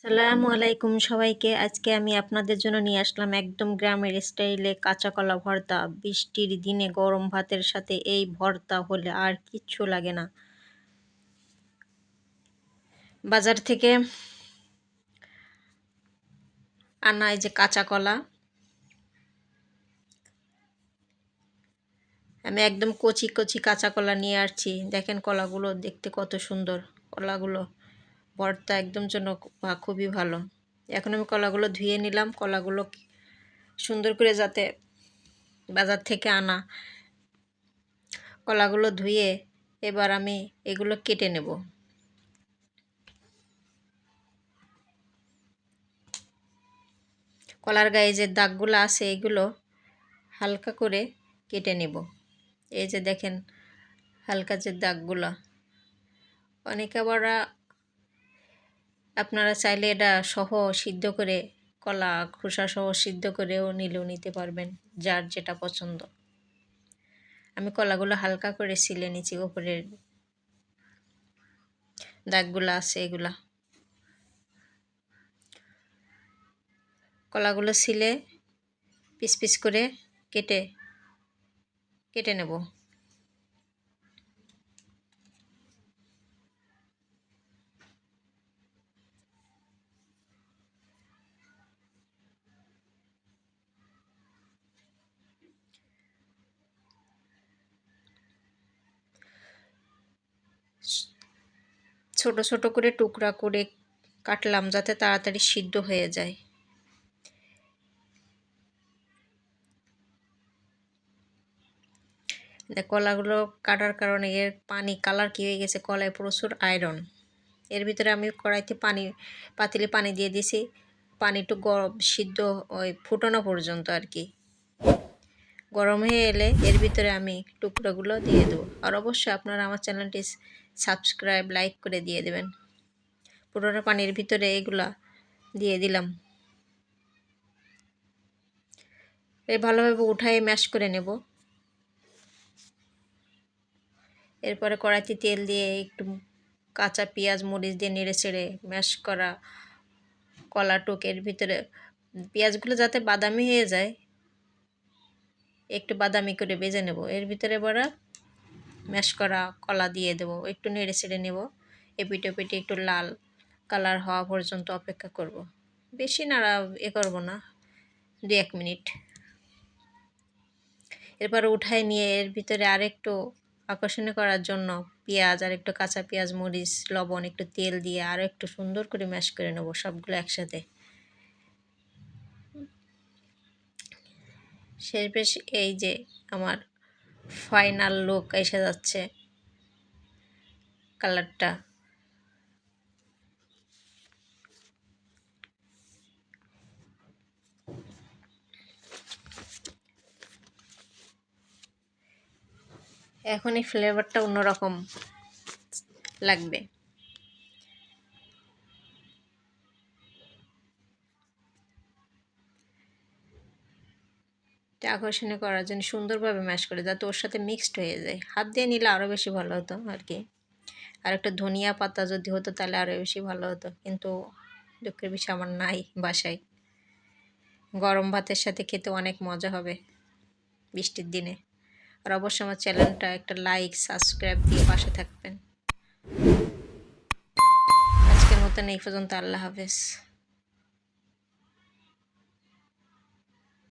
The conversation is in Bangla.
আসসালামু আলাইকুম সবাইকে। আজকে আমি আপনাদের জন্য নিয়ে আসলাম একদম গ্রামের স্টাইলে কাঁচা কলা ভর্তা। বৃষ্টির দিনে গরম ভাতের সাথে এই ভর্তা হলে আর কিচ্ছু লাগে না। বাজার থেকে আনা এই যে কাঁচা কলা, আমি একদম কচি কচি কাঁচা কলা নিয়ে আসছি। দেখেন কলাগুলো দেখতে কত সুন্দর। কলাগুলো ভর্তা একদম জন্য খুবই ভালো। এখন আমি কলাগুলো ধুয়ে নিলাম। কলাগুলো সুন্দর করে যাতে বাজার থেকে আনা কলাগুলো ধুয়ে এবার আমি এগুলো কেটে নেব। কলার গায়ে যে দাগগুলো আছে এগুলো হালকা করে কেটে নেব। এই যে দেখেন হালকা যে দাগগুলো, অনেকে আবার আপনারা চাইলে এটা সহ সিদ্ধ করে কলা খোসা সহ সিদ্ধ করেও নিতে পারবেন, যার যেটা পছন্দ। আমি কলাগুলো হালকা করে ছিলে নিচ্ছি। উপরের দাগগুলো আছে এগুলা কলাগুলো ছিলে পিস পিস করে কেটে নেব। ছোট ছোট করে টুকরা করে কাটলাম যাতে তাড়াতাড়ি সিদ্ধ হয়ে যায়। কলাগুলো কাটার কারণে এর কালার কী হয়ে গেছে, কলায় প্রচুর আয়রন। এর ভিতরে আমি কড়াইতে পাতিলে পানি দিয়ে দিয়েছি। পানি একটু সিদ্ধ ওই ফুটানো পর্যন্ত আর কি। গরম হয়ে এলে এর ভিতরে আমি টুকরোগুলো দিয়ে দেবো। আর অবশ্যই আপনারা আমার চ্যানেলটি সাবস্ক্রাইব লাইক করে দিয়ে দেবেন। পুরোনো পানির ভিতরে এগুলা দিয়ে দিলাম। ভালোভাবে উঠায়ে ম্যাশ করে নেব। এরপরে কড়াইতে তেল দিয়ে একটু কাঁচা পেঁয়াজ মরিচ দিয়ে নেড়ে চেড়ে ম্যাশ করা কলা টুকের ভিতরে পেঁয়াজগুলো যাতে বাদামি হয়ে যায়, একটু বাদামি করে ভেজে নেব। এর ভিতরে বড়া ম্যাশ করা কলা দিয়ে দেব। একটু নেড়ে চেড়ে নেব। এপিটে ওপিটে একটু লাল কালার হওয়া পর্যন্ত অপেক্ষা করব। বেশি নাড়া করব না, 2-1 মিনিট। এরপর উঠায় নিয়ে এর ভিতরে আরেকটু আকর্ষণীয় করার জন্য পেঁয়াজ আর একটু কাঁচা পেঁয়াজ মরিচ লবণ একটু তেল দিয়ে আরও একটু সুন্দর করে ম্যাশ করে নেব সবগুলো একসাথে। শেষ এই যে আমার ফাইনাল লুক এসে যাচ্ছে। কালারটা এখন এই ফ্লেভারটা অন্যরকম লাগবে। এটা আকর্ষণীয় করার জন্য সুন্দরভাবে ম্যাশ করে যাতে ওর সাথে মিক্সড হয়ে যায়। হাত দিয়ে নিলে আরও বেশি ভালো হতো আর কি। আর একটা ধনিয়া পাতা যদি হতো তাহলে আরও বেশি ভালো হতো, কিন্তু দুঃখের বিষয় আমার নাই বাসায়। গরম ভাতের সাথে খেতে অনেক মজা হবে বৃষ্টির দিনে। আর অবশ্যই আমার চ্যানেলটা একটা লাইক সাবস্ক্রাইব দিয়ে পাশে থাকবেন। আজকের মতন এই পর্যন্ত। আল্লাহ হাফেজ।